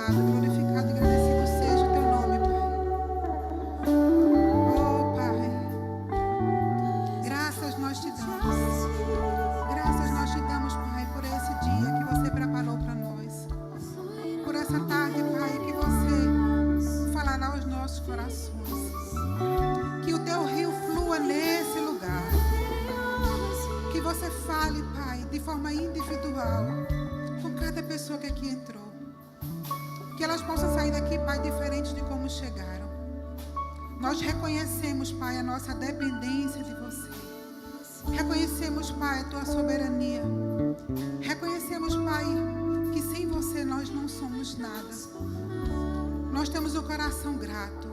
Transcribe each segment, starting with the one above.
louvado, glorificado e agradecido seja o teu nome, Pai. Oh, Pai, graças nós te damos. Graças nós te damos, Pai, por esse dia que você preparou para nós. Por essa tarde, Pai, que você falará aos nossos corações. Que o teu rio flua nesse lugar. Que você fale, Pai, de forma individual com cada pessoa que aqui entrou. Que elas possam sair daqui, Pai, diferente de como chegaram. Nós reconhecemos, Pai, a nossa dependência de você. Reconhecemos, Pai, a tua soberania. Reconhecemos, Pai, que sem você nós não somos nada. Nós temos o coração grato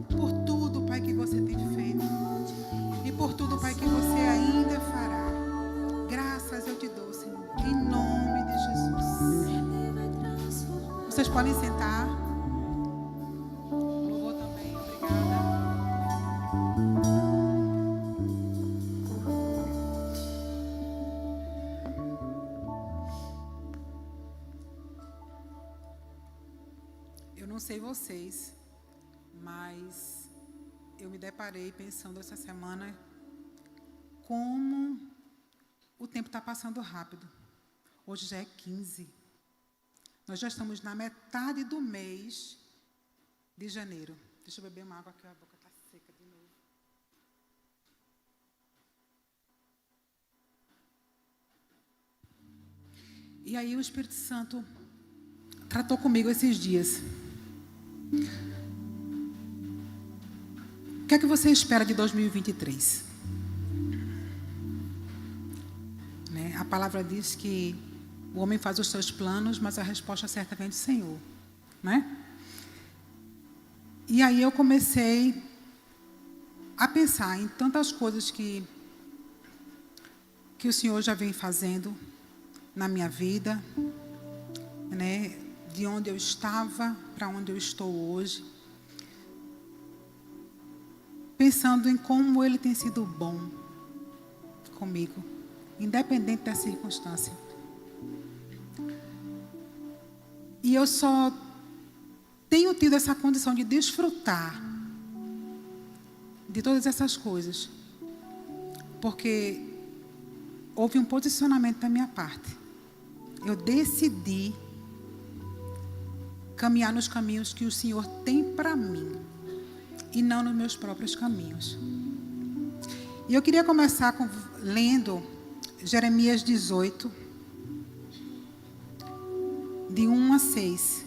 por tudo, Pai, que você tem feito. E por tudo, Pai, que você ainda fará. Graças eu te dou, Senhor, em nome de Jesus. Vocês podem sentar. Louvor também, obrigada. Eu não sei vocês, mas eu me deparei pensando essa semana como o tempo está passando rápido. Hoje já é 15. Nós já estamos na metade do mês de janeiro. Deixa eu beber uma água que a boca está seca de novo. E aí o Espírito Santo tratou comigo esses dias. O que é que você espera de 2023? Né? A palavra diz que o homem faz os seus planos, mas a resposta certa vem do Senhor. Né? E aí eu comecei a pensar em tantas coisas que o Senhor já vem fazendo na minha vida, né? De onde eu estava para onde eu estou hoje. Pensando em como Ele tem sido bom comigo, independente da circunstância. E eu só tenho tido essa condição de desfrutar de todas essas coisas, porque houve um posicionamento da minha parte. Eu decidi caminhar nos caminhos que o Senhor tem para mim e não nos meus próprios caminhos. E eu queria começar lendo Jeremias 18, de 1 a 6.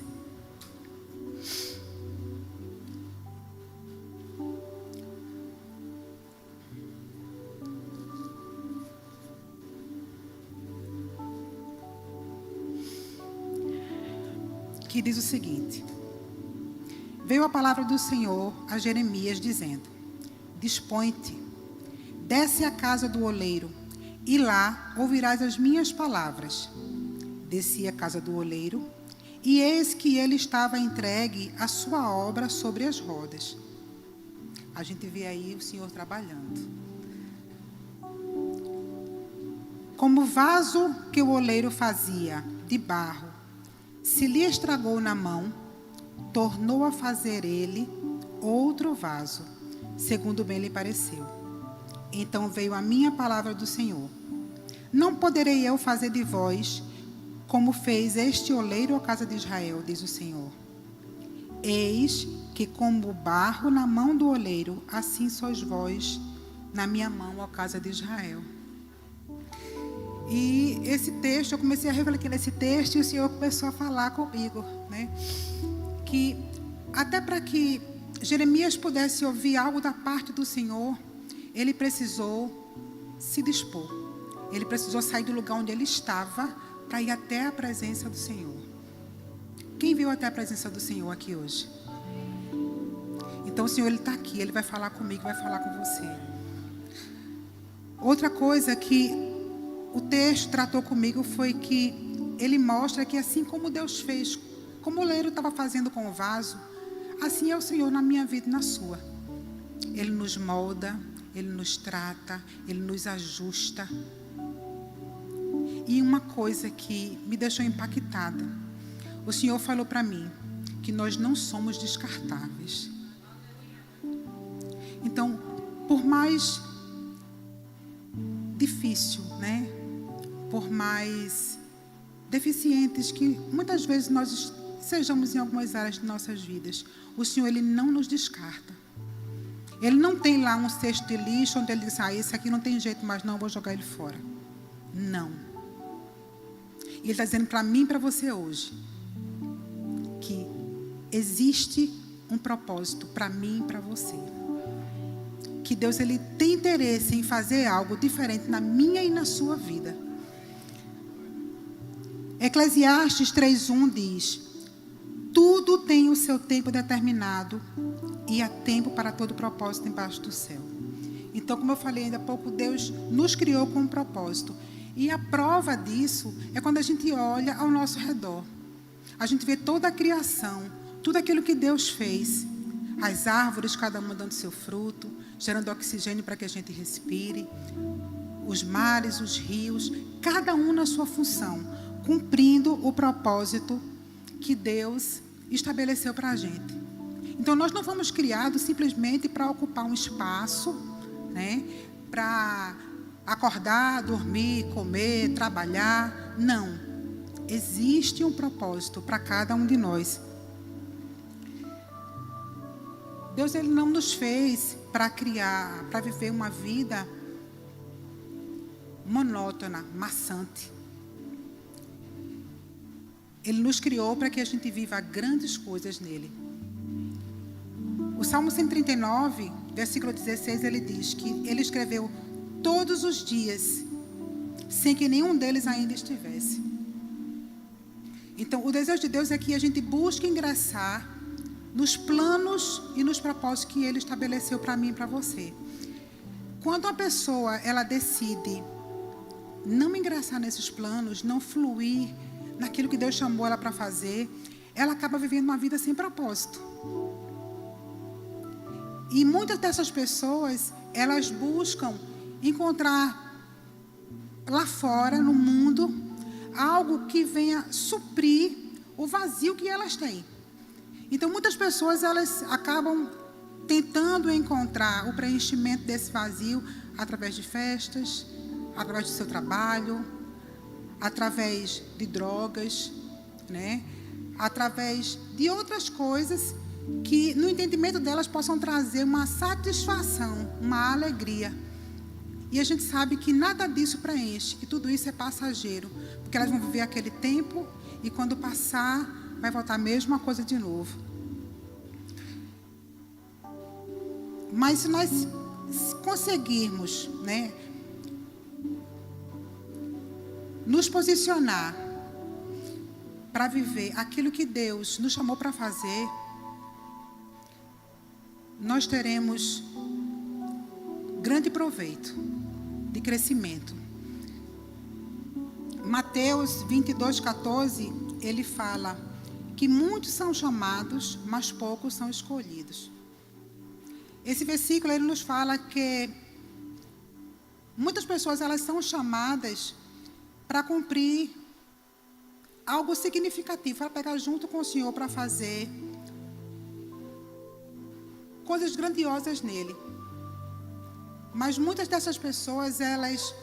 Que diz o seguinte: veio a palavra do Senhor a Jeremias dizendo: dispõe-te, desce à casa do oleiro, e lá ouvirás as minhas palavras. Desci à casa do oleiro, e eis que ele estava entregue à sua obra sobre as rodas. A gente vê aí o Senhor trabalhando. Como vaso que o oleiro fazia de barro, se lhe estragou na mão, tornou a fazer ele outro vaso, segundo bem lhe pareceu. Então veio a minha palavra do Senhor: não poderei eu fazer de vós como fez este oleiro à casa de Israel, diz o Senhor. Eis que como barro na mão do oleiro, assim sois vós na minha mão, ó casa de Israel. E esse texto, eu comecei a refletir nesse texto e o Senhor começou a falar comigo, né? Que até para que Jeremias pudesse ouvir algo da parte do Senhor, ele precisou se dispor. Ele precisou sair do lugar onde ele estava para ir até a presença do Senhor. Quem veio até a presença do Senhor aqui hoje? Então o Senhor, Ele está aqui, Ele vai falar comigo, vai falar com você. Outra coisa que o texto tratou comigo foi que ele mostra que assim como Deus fez, como o oleiro estava fazendo com o vaso, assim é o Senhor na minha vida e na sua. Ele nos molda, Ele nos trata, Ele nos ajusta. E uma coisa que me deixou impactada: o Senhor falou para mim que nós não somos descartáveis. Então, por mais difícil, né? Por mais deficientes que muitas vezes nós sejamos em algumas áreas de nossas vidas, o Senhor, Ele não nos descarta. Ele não tem lá um cesto de lixo onde Ele diz, esse aqui não tem jeito mais não, vou jogar ele fora. Não. E Ele está dizendo para mim e para você hoje, que existe um propósito para mim e para você. Que Deus, Ele tem interesse em fazer algo diferente na minha e na sua vida. Eclesiastes 3:1 diz: tudo tem o seu tempo determinado e há tempo para todo propósito embaixo do céu. Então, como eu falei ainda há pouco, Deus nos criou com um propósito. E a prova disso é quando a gente olha ao nosso redor. A gente vê toda a criação, tudo aquilo que Deus fez. As árvores, cada uma dando seu fruto, gerando oxigênio para que a gente respire. Os mares, os rios, cada um na sua função, cumprindo o propósito que Deus estabeleceu para a gente. Então, nós não fomos criados simplesmente para ocupar um espaço, né? Para acordar, dormir, comer, trabalhar. Não. Existe um propósito para cada um de nós. Deus, Ele não nos fez para criar, para viver uma vida monótona, maçante. Ele nos criou para que a gente viva grandes coisas nele. O Salmo 139, versículo 16, ele diz que ele escreveu todos os dias, sem que nenhum deles ainda estivesse. Então, o desejo de Deus é que a gente busque ingressar nos planos e nos propósitos que Ele estabeleceu para mim e para você. Quando uma pessoa, ela decide não ingressar nesses planos, não fluir naquilo que Deus chamou ela para fazer, ela acaba vivendo uma vida sem propósito. E muitas dessas pessoas, elas buscam encontrar lá fora, no mundo, algo que venha suprir o vazio que elas têm. Então, muitas pessoas, elas acabam tentando encontrar o preenchimento desse vazio através de festas, através do seu trabalho, através de drogas, né? Através de outras coisas que, no entendimento delas, possam trazer uma satisfação, uma alegria. E a gente sabe que nada disso preenche, que tudo isso é passageiro, porque elas vão viver aquele tempo e quando passar, vai voltar a mesma coisa de novo. Mas se nós conseguirmos, né, nos posicionar para viver aquilo que Deus nos chamou para fazer, nós teremos grande proveito de crescimento. Mateus 22:14, ele fala que muitos são chamados, mas poucos são escolhidos. Esse versículo, ele nos fala que muitas pessoas, elas são chamadas para cumprir algo significativo, para pegar junto com o Senhor para fazer coisas grandiosas nele. Mas muitas dessas pessoas, elas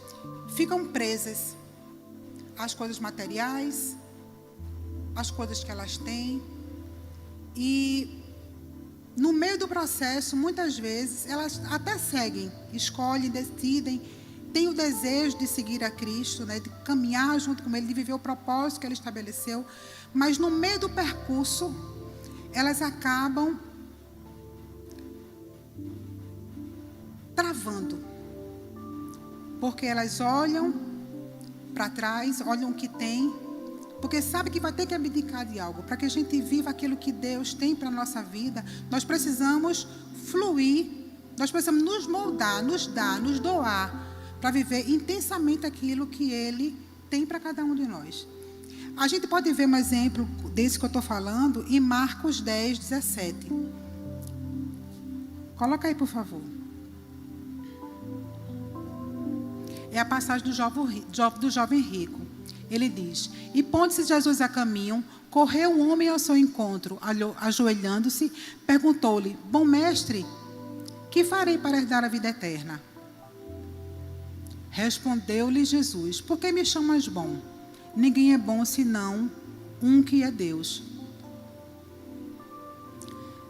ficam presas às coisas materiais, às coisas que elas têm. E no meio do processo, muitas vezes, elas até seguem, escolhem, decidem, têm o desejo de seguir a Cristo, né, de caminhar junto com Ele, de viver o propósito que Ele estabeleceu. Mas no meio do percurso, elas acabam travando, porque elas olham para trás, olham o que tem, porque sabe que vai ter que abdicar de algo. Para que a gente viva aquilo que Deus tem para a nossa vida, nós precisamos fluir, nós precisamos nos moldar, nos dar, nos doar, para viver intensamente aquilo que Ele tem para cada um de nós. A gente pode ver um exemplo desse que eu estou falando em Marcos 10:17. Coloca aí, por favor. É a passagem do jovem rico. Ele diz: e pondo-se Jesus a caminho, correu um homem ao seu encontro, ajoelhando-se, perguntou-lhe: Bom mestre, que farei para herdar a vida eterna? Respondeu-lhe Jesus: Por que me chamas bom? Ninguém é bom senão um que é Deus.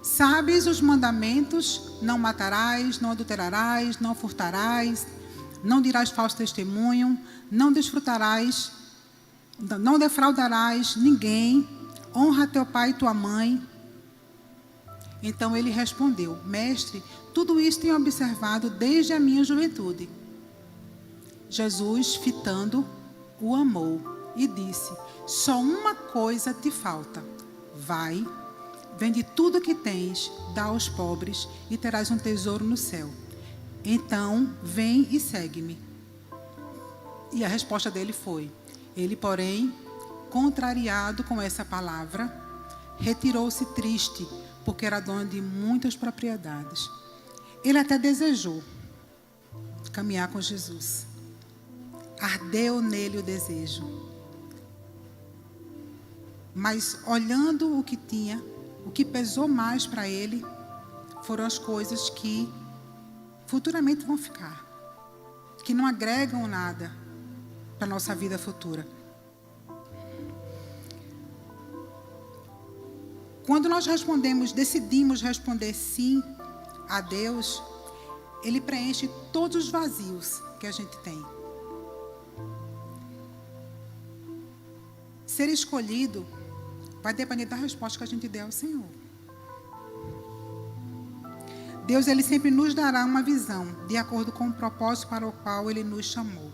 Sabes os mandamentos: não matarás, não adulterarás, não furtarás, não dirás falso testemunho, não defraudarás ninguém, honra teu pai e tua mãe. Então ele respondeu: Mestre, tudo isso tenho observado desde a minha juventude. Jesus, fitando, o amou e disse: Só uma coisa te falta. Vai, vende tudo que tens, dá aos pobres e terás um tesouro no céu. Então, vem e segue-me. E a resposta dele foi: Ele, porém, contrariado com essa palavra, retirou-se triste, porque era dono de muitas propriedades. Ele até desejou caminhar com Jesus. Ardeu nele o desejo. Mas, olhando o que tinha, o que pesou mais para ele foram as coisas que futuramente vão ficar, que não agregam nada para a nossa vida futura. Quando nós decidimos responder sim a Deus, Ele preenche todos os vazios que a gente tem. Ser escolhido vai depender da resposta que a gente der ao Senhor. Deus, Ele sempre nos dará uma visão de acordo com o propósito para o qual Ele nos chamou.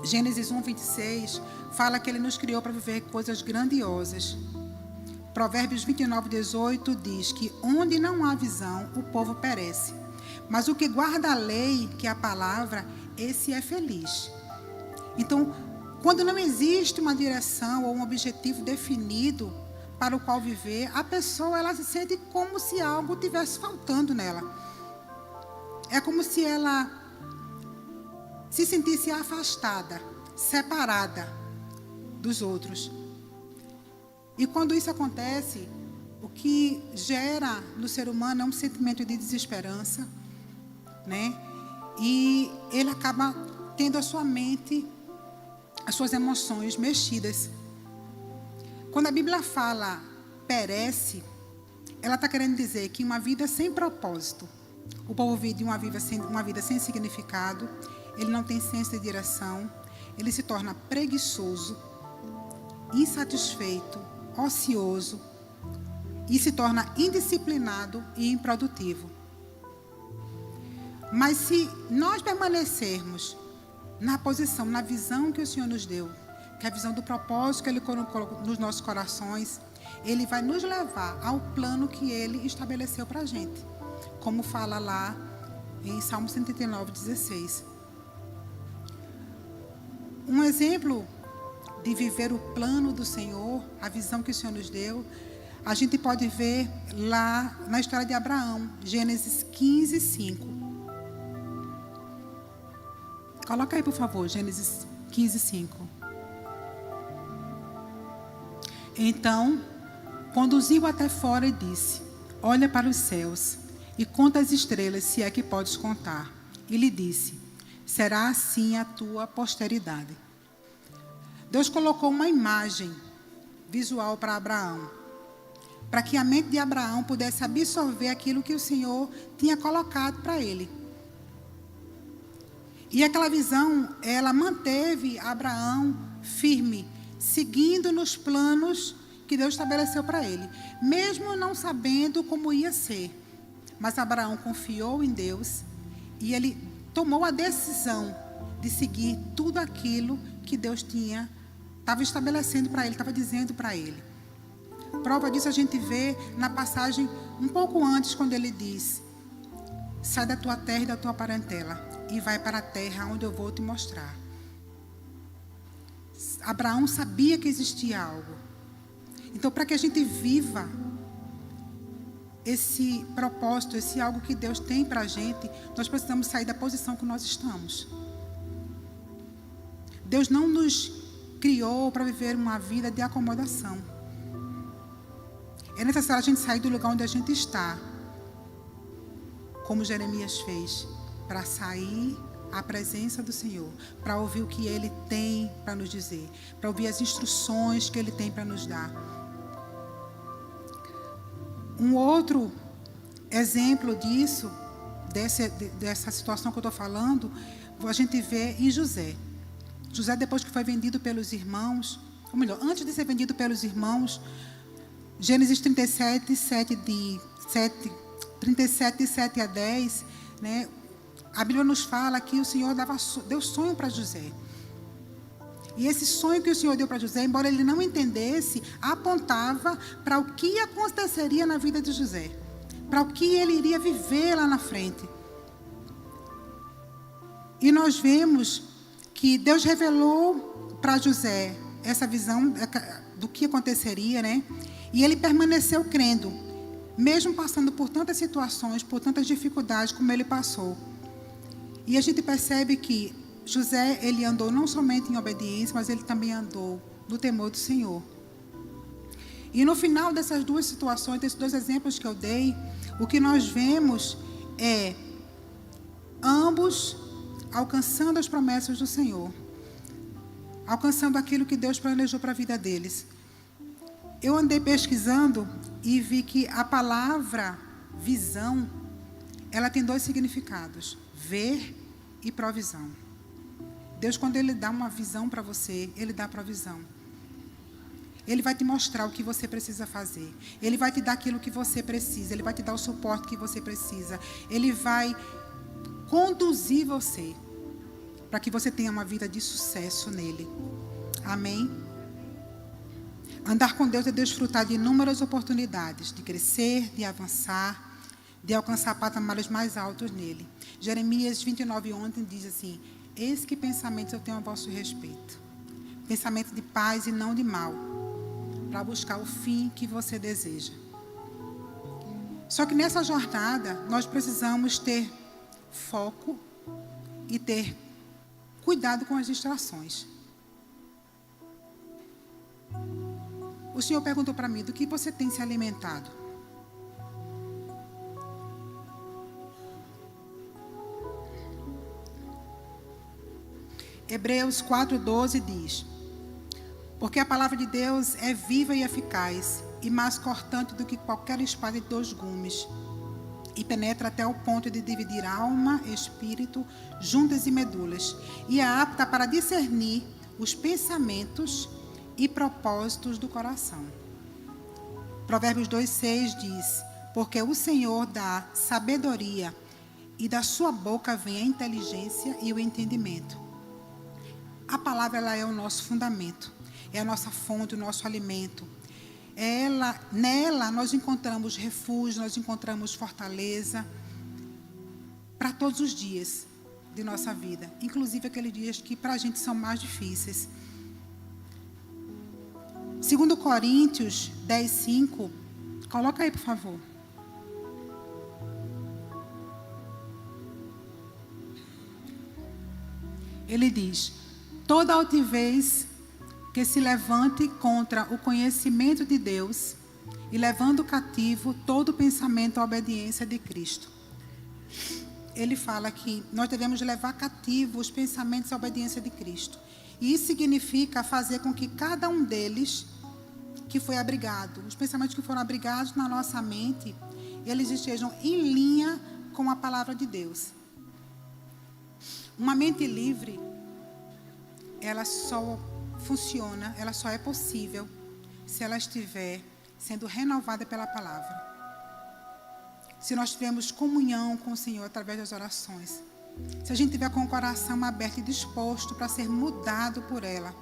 Gênesis 1:26 fala que Ele nos criou para viver coisas grandiosas. Provérbios 29:18 diz que onde não há visão, o povo perece. Mas o que guarda a lei, que é a palavra, esse é feliz. Então, quando não existe uma direção ou um objetivo definido para o qual viver, a pessoa ela se sente como se algo tivesse faltando nela. É como se ela se sentisse afastada, separada dos outros. E quando isso acontece, o que gera no ser humano é um sentimento de desesperança, né? E ele acaba tendo a sua mente, as suas emoções mexidas. Quando a Bíblia fala perece, ela está querendo dizer que uma vida sem propósito, o povo vive uma vida sem significado, ele não tem senso de direção, ele se torna preguiçoso, insatisfeito, ocioso e se torna indisciplinado e improdutivo. Mas se nós permanecermos na posição, na visão que o Senhor nos deu, que é a visão do propósito que Ele colocou nos nossos corações, Ele vai nos levar ao plano que Ele estabeleceu para a gente, como fala lá em Salmo 139:16. Um exemplo de viver o plano do Senhor, a visão que o Senhor nos deu, a gente pode ver lá na história de Abraão, Gênesis 15:5. Coloca aí, por favor, Gênesis 15:5. Então, conduziu até fora e disse: Olha para os céus e conta as estrelas, se é que podes contar. E lhe disse: Será assim a tua posteridade. Deus colocou uma imagem visual para Abraão, para que a mente de Abraão pudesse absorver aquilo que o Senhor tinha colocado para ele. E aquela visão, ela manteve Abraão firme, seguindo nos planos que Deus estabeleceu para ele, mesmo não sabendo como ia ser. Mas Abraão confiou em Deus e ele tomou a decisão de seguir tudo aquilo que Deus estava estabelecendo para ele, estava dizendo para ele. Prova disso a gente vê na passagem um pouco antes, quando ele diz: Sai da tua terra e da tua parentela e vai para a terra onde eu vou te mostrar. Abraão sabia que existia algo. Então, para que a gente viva esse propósito, esse algo que Deus tem para a gente, nós precisamos sair da posição que nós estamos. Deus não nos criou para viver uma vida de acomodação. É necessário a gente sair do lugar onde a gente está, como Jeremias fez, para sair à presença do Senhor, para ouvir o que Ele tem para nos dizer, para ouvir as instruções que Ele tem para nos dar. Um outro exemplo disso, dessa situação que eu estou falando, a gente vê em José. José, depois que foi vendido pelos irmãos, ou melhor, antes de ser vendido pelos irmãos, Gênesis 37, 7 a 10, né? A Bíblia nos fala que o Senhor deu sonho para José. E esse sonho que o Senhor deu para José, embora ele não entendesse, apontava para o que aconteceria na vida de José, para o que ele iria viver lá na frente. E nós vemos que Deus revelou para José essa visão do que aconteceria, né? E ele permaneceu crendo, mesmo passando por tantas situações, por tantas dificuldades como ele passou. E a gente percebe que José, ele andou não somente em obediência, mas ele também andou no temor do Senhor. E no final dessas duas situações, desses dois exemplos que eu dei, o que nós vemos é ambos alcançando as promessas do Senhor, alcançando aquilo que Deus planejou para a vida deles. Eu andei pesquisando e vi que a palavra visão, ela tem dois significados: ver e provisão. Deus, quando Ele dá uma visão para você, Ele dá provisão. Ele vai te mostrar o que você precisa fazer. Ele vai te dar aquilo que você precisa. Ele vai te dar o suporte que você precisa. Ele vai conduzir você para que você tenha uma vida de sucesso nele. Amém? Andar com Deus é desfrutar de inúmeras oportunidades de crescer, de avançar, de alcançar patamares mais altos nele. Jeremias 29:11 diz assim: eis que pensamentos eu tenho a vosso respeito, pensamento de paz e não de mal, para buscar o fim que você deseja. Só que nessa jornada nós precisamos ter foco e ter cuidado com as distrações. O Senhor perguntou para mim: do que você tem se alimentado? Hebreus 4:12 diz: porque a palavra de Deus é viva e eficaz, e mais cortante do que qualquer espada de 2 gumes, e penetra até o ponto de dividir alma, espírito, juntas e medulas, e é apta para discernir os pensamentos e propósitos do coração. Provérbios 2:6 diz: porque o Senhor dá sabedoria, e da sua boca vem a inteligência e o entendimento. A palavra, ela é o nosso fundamento, é a nossa fonte, o nosso alimento. Nela nós encontramos refúgio, nós encontramos fortaleza para todos os dias de nossa vida, inclusive aqueles dias que para a gente são mais difíceis. 2 Coríntios 10:5, coloca aí, por favor. Ele diz: toda altivez que se levante contra o conhecimento de Deus, e levando cativo todo pensamento à obediência de Cristo. Ele fala que nós devemos levar cativo os pensamentos à obediência de Cristo. E isso significa fazer com que cada um deles que foi abrigado, os pensamentos que foram abrigados na nossa mente, eles estejam em linha com a palavra de Deus. Uma mente livre, ela só funciona, ela só é possível se ela estiver sendo renovada pela palavra. Se nós tivermos comunhão com o Senhor através das orações. Se a gente tiver com o coração aberto e disposto para ser mudado por ela.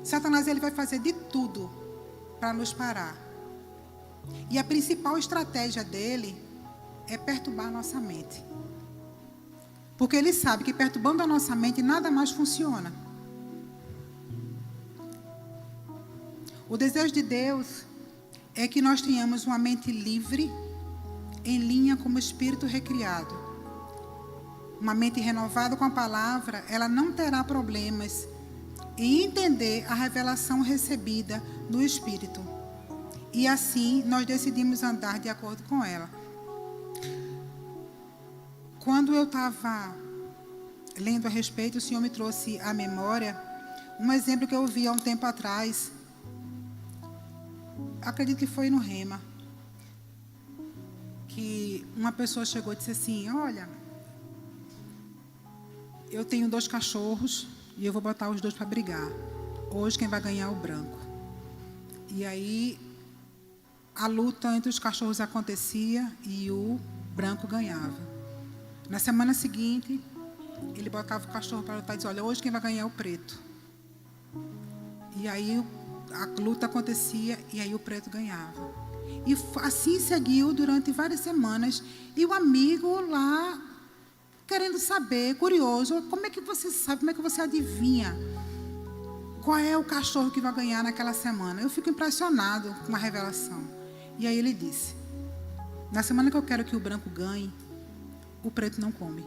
Satanás, ele vai fazer de tudo para nos parar. E a principal estratégia dele é perturbar a nossa mente. Porque ele sabe que perturbando a nossa mente nada mais funciona. O desejo de Deus é que nós tenhamos uma mente livre, em linha com o espírito recriado. Uma mente renovada com a palavra, ela não terá problemas e entender a revelação recebida no Espírito. E assim nós decidimos andar de acordo com ela. Quando eu estava lendo a respeito, o Senhor me trouxe à memória um exemplo que eu vi há um tempo atrás. Acredito que foi no Rema. Que uma pessoa chegou e disse assim: olha, eu tenho 2 cachorros e eu vou botar os 2 para brigar. Hoje quem vai ganhar é o branco. E aí a luta entre os cachorros acontecia e o branco ganhava. Na semana seguinte, ele botava o cachorro para lutar e dizia: olha, hoje quem vai ganhar é o preto. E aí a luta acontecia e aí o preto ganhava. E assim seguiu durante várias semanas. E o amigo lá, querendo saber, curioso: como é que você sabe, como é que você adivinha qual é o cachorro que vai ganhar naquela semana? Eu fico impressionado com a revelação. E aí ele disse: na semana que eu quero que o branco ganhe, o preto não come.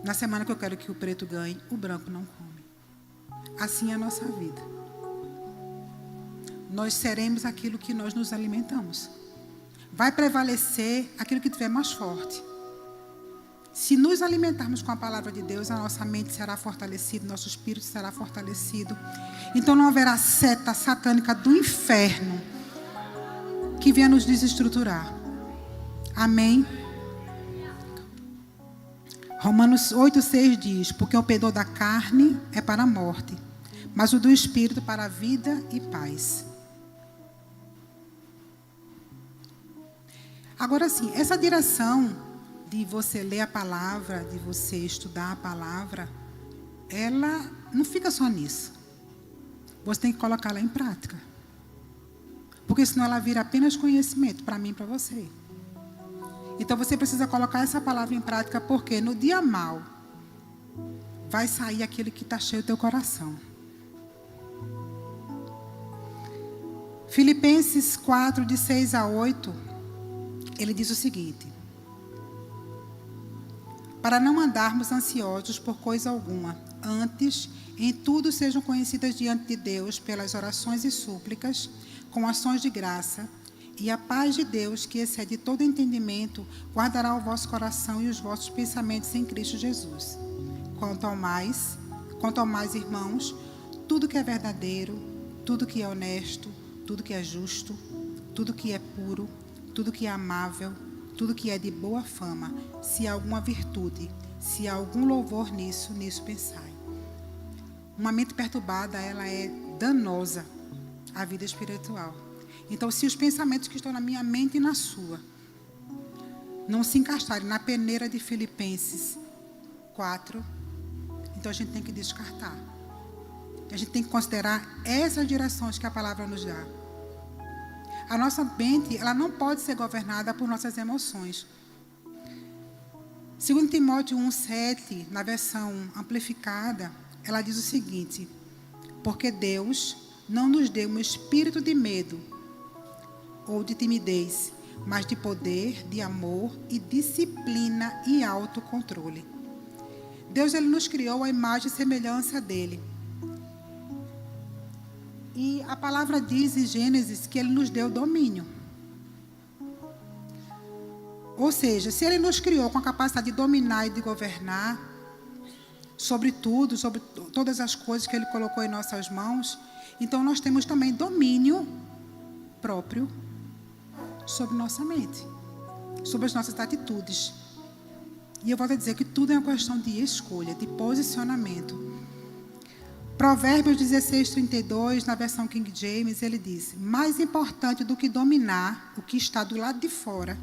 Na semana que eu quero que o preto ganhe, o branco não come. Assim é a nossa vida. Nós seremos aquilo que nós nos alimentamos. Vai prevalecer aquilo que tiver mais forte. Se nos alimentarmos com a palavra de Deus, a nossa mente será fortalecida, nosso espírito será fortalecido. Então não haverá seta satânica do inferno que venha nos desestruturar. Amém? Romanos 8,6 diz: porque o pendor da carne é para a morte, mas o do espírito para a vida e paz. Agora sim, essa direção de você ler a palavra, de você estudar a palavra, ela não fica só nisso. Você tem que colocá-la em prática. Porque senão ela vira apenas conhecimento para mim e para você. Então você precisa colocar essa palavra em prática, porque no dia mau vai sair aquilo que está cheio do teu coração. Filipenses 4, de 6 a 8, ele diz o seguinte: para não andarmos ansiosos por coisa alguma, antes, em tudo sejam conhecidas diante de Deus pelas orações e súplicas, com ações de graça, e a paz de Deus, que excede todo entendimento, guardará o vosso coração e os vossos pensamentos em Cristo Jesus. Quanto ao mais, irmãos, tudo que é verdadeiro, tudo que é honesto, tudo que é justo, tudo que é puro, tudo que é amável, tudo que é de boa fama, se há alguma virtude, se há algum louvor nisso pensai. Uma mente perturbada, ela é danosa à vida espiritual. Então, se os pensamentos que estão na minha mente e na sua não se encaixarem na peneira de Filipenses 4, então a gente tem que descartar. A gente tem que considerar essas direções que a palavra nos dá. A nossa mente, ela não pode ser governada por nossas emoções. 2 Timóteo 1,7, na versão amplificada, ela diz o seguinte: porque Deus não nos deu um espírito de medo ou de timidez, mas de poder, de amor e disciplina e autocontrole. Deus, ele nos criou a imagem e semelhança dele. E a palavra diz em Gênesis que ele nos deu domínio. Ou seja, se ele nos criou com a capacidade de dominar e de governar sobre tudo, sobre todas as coisas que ele colocou em nossas mãos, então nós temos também domínio próprio sobre nossa mente, sobre as nossas atitudes. E eu volto a dizer que tudo é uma questão de escolha, de posicionamento. Provérbios 16:32, na versão King James, ele diz: mais importante do que dominar o que está do lado de fora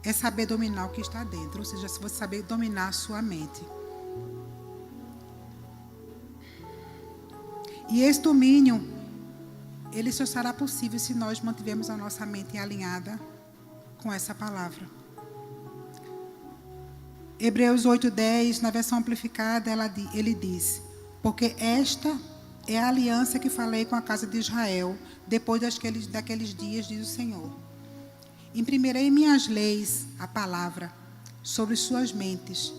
é saber dominar o que está dentro. Ou seja, se você saber dominar a sua mente. E esse domínio, ele só será possível se nós mantivermos a nossa mente alinhada com essa palavra. Hebreus 8:10, na versão amplificada, ele diz: porque esta é a aliança que falei com a casa de Israel, depois daqueles dias, diz o Senhor. Imprimirei minhas leis, a palavra, sobre suas mentes.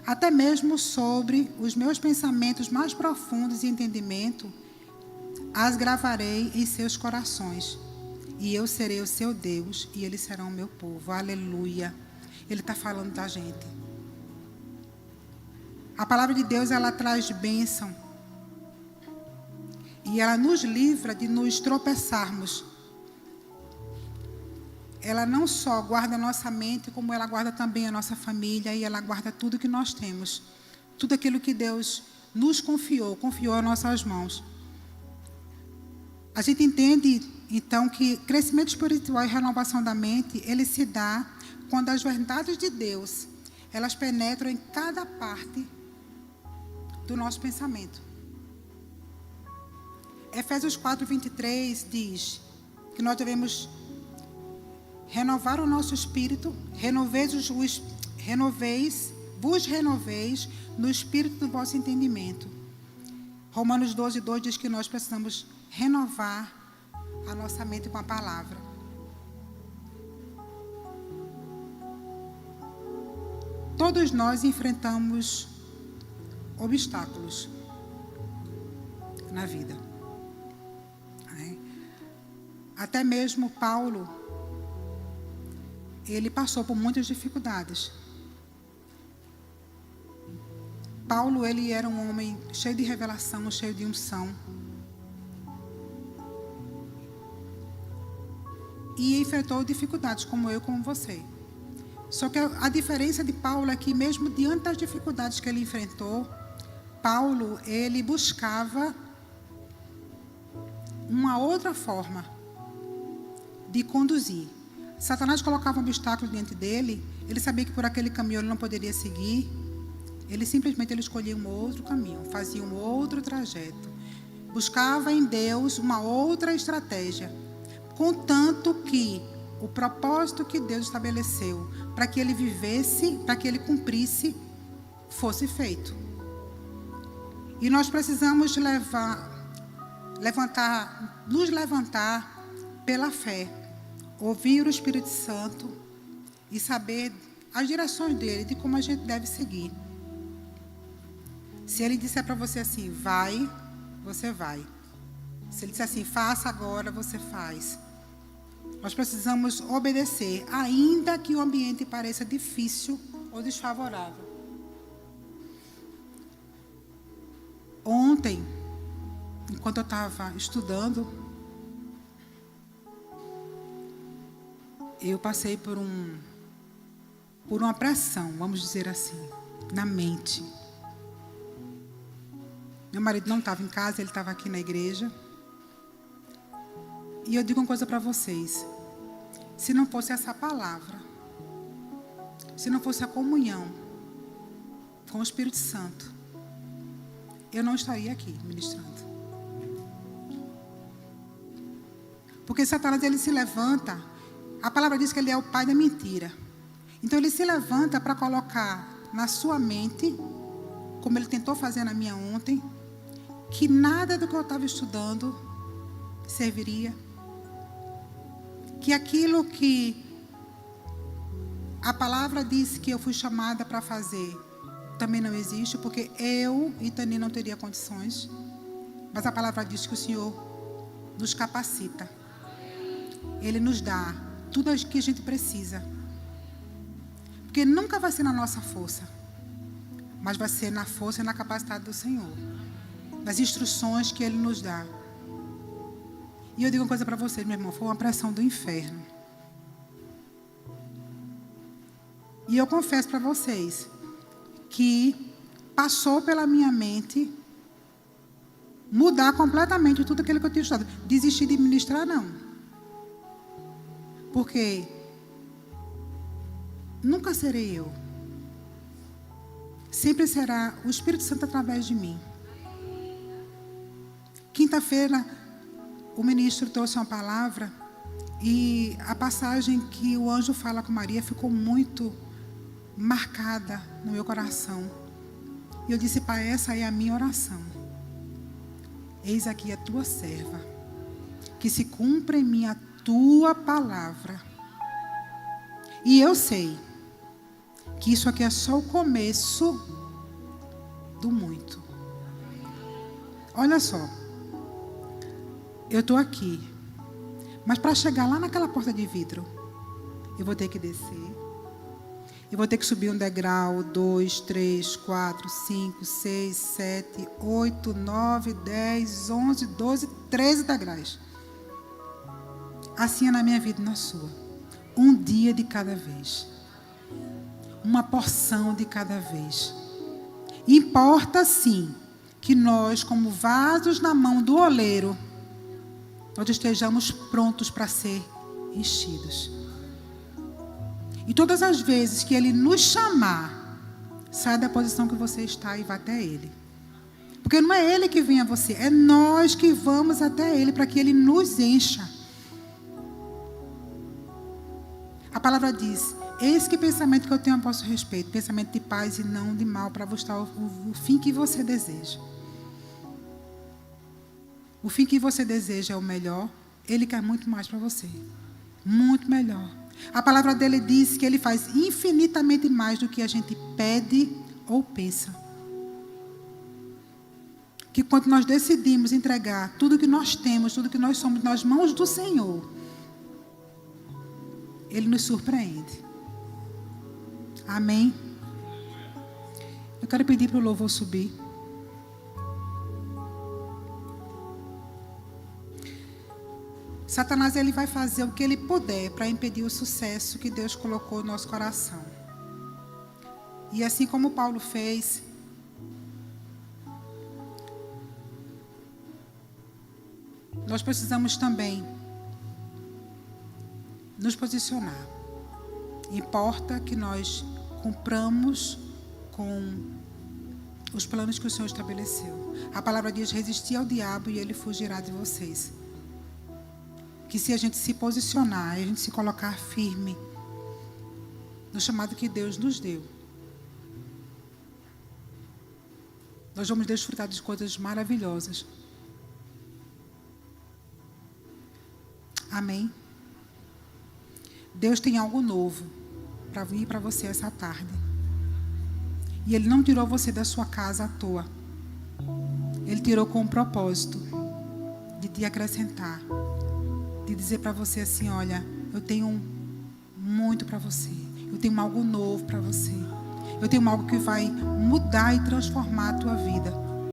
até mesmo sobre os meus pensamentos mais profundos e entendimento, as gravarei em seus corações. E eu serei o seu Deus, e eles serão o meu povo. Aleluia. Ele está falando da gente. A palavra de Deus, ela traz bênção. E ela nos livra de nos tropeçarmos. Ela não só guarda a nossa mente, como ela guarda também a nossa família, e ela guarda tudo que nós temos. Tudo aquilo que Deus nos confiou às nossas mãos. A gente entende, então, que crescimento espiritual e renovação da mente, ele se dá quando as verdades de Deus, elas penetram em cada parte do nosso pensamento. Efésios 4:23 diz que nós devemos renovar o nosso espírito, vos renoveis no espírito do vosso entendimento. Romanos 12:2 diz que nós precisamos renovar a nossa mente com a palavra. Todos nós enfrentamos obstáculos na vida. Até mesmo Paulo, ele passou por muitas dificuldades. Paulo, ele era um homem cheio de revelação, cheio de unção. E enfrentou dificuldades, como eu, como você. Só que a diferença de Paulo é que, mesmo diante das dificuldades que ele enfrentou, Paulo, ele buscava uma outra forma de conduzir. Satanás colocava um obstáculo diante dele, ele sabia que por aquele caminho ele não poderia seguir, ele simplesmente escolhia um outro caminho, fazia um outro trajeto. Buscava em Deus uma outra estratégia, contanto que o propósito que Deus estabeleceu para que ele vivesse, para que ele cumprisse, fosse feito. E nós precisamos nos levantar pela fé, ouvir o Espírito Santo e saber as direções dele, de como a gente deve seguir. Se ele disser para você assim, vai, você vai. Se ele disser assim, faça agora, você faz. Nós precisamos obedecer, ainda que o ambiente pareça difícil ou desfavorável. Ontem, enquanto eu estava estudando, eu passei por uma pressão, vamos dizer assim, na mente. Meu marido não estava em casa, ele estava aqui na igreja. E eu digo uma coisa para vocês. Se não fosse essa palavra, se não fosse a comunhão com o Espírito Santo, eu não estaria aqui ministrando. Porque Satanás, ele se levanta, a palavra diz que ele é o pai da mentira. Então ele se levanta para colocar na sua mente, como ele tentou fazer na minha ontem, que nada do que eu estava estudando serviria. Que aquilo que a palavra diz que eu fui chamada para fazer também não existe, porque eu e Tani não teria condições. Mas a palavra diz que o Senhor nos capacita. Ele nos dá tudo o que a gente precisa. Porque nunca vai ser na nossa força, mas vai ser na força e na capacidade do Senhor, nas instruções que Ele nos dá. E eu digo uma coisa para vocês, meu irmão, foi uma pressão do inferno. E eu confesso para vocês que passou pela minha mente mudar completamente tudo aquilo que eu tinha estudado. Desistir de ministrar, não. Porque nunca serei eu. Sempre será o Espírito Santo através de mim. Quinta-feira, o ministro trouxe uma palavra e a passagem que o anjo fala com Maria ficou muito marcada no meu coração. E eu disse, Pai, essa é a minha oração. Eis aqui a tua serva, que se cumpra em mim a tua palavra. E eu sei que isso aqui é só o começo do muito. Olha só, eu estou aqui, mas para chegar lá naquela porta de vidro, eu vou ter que descer, eu vou ter que subir um degrau, 2, 3, 4, 5, 6, 7, 8, 9, 10, 11, 12, 13 degraus. Assim é na minha vida e na sua. Um dia de cada vez. Uma porção de cada vez. Importa sim que nós, como vasos na mão do oleiro, nós estejamos prontos para ser enchidos. E todas as vezes que Ele nos chamar, saia da posição que você está e vá até Ele. Porque não é Ele que vem a você, é nós que vamos até Ele para que Ele nos encha. A palavra diz: eis que pensamento que eu tenho a vosso respeito, pensamento de paz e não de mal, para vos dar o fim que você deseja. O fim que você deseja é o melhor. Ele quer muito mais para você. Muito melhor. A palavra dele diz que Ele faz infinitamente mais do que a gente pede ou pensa. Que quando nós decidimos entregar tudo que nós temos, tudo que nós somos nas mãos do Senhor, Ele nos surpreende. Amém? Eu quero pedir para o louvor subir. Satanás, ele vai fazer o que ele puder para impedir o sucesso que Deus colocou no nosso coração. E assim como Paulo fez, nós precisamos também nos posicionar. Importa que nós cumpramos com os planos que o Senhor estabeleceu. A palavra diz: resistir ao diabo e ele fugirá de vocês. Que se a gente se posicionar, a gente se colocar firme no chamado que Deus nos deu, nós vamos desfrutar de coisas maravilhosas. Amém? Deus tem algo novo para vir para você essa tarde. E Ele não tirou você da sua casa à toa. Ele tirou com um propósito de te acrescentar, de dizer para você assim: olha, eu tenho muito para você. Eu tenho algo novo para você. Eu tenho algo que vai mudar e transformar a tua vida.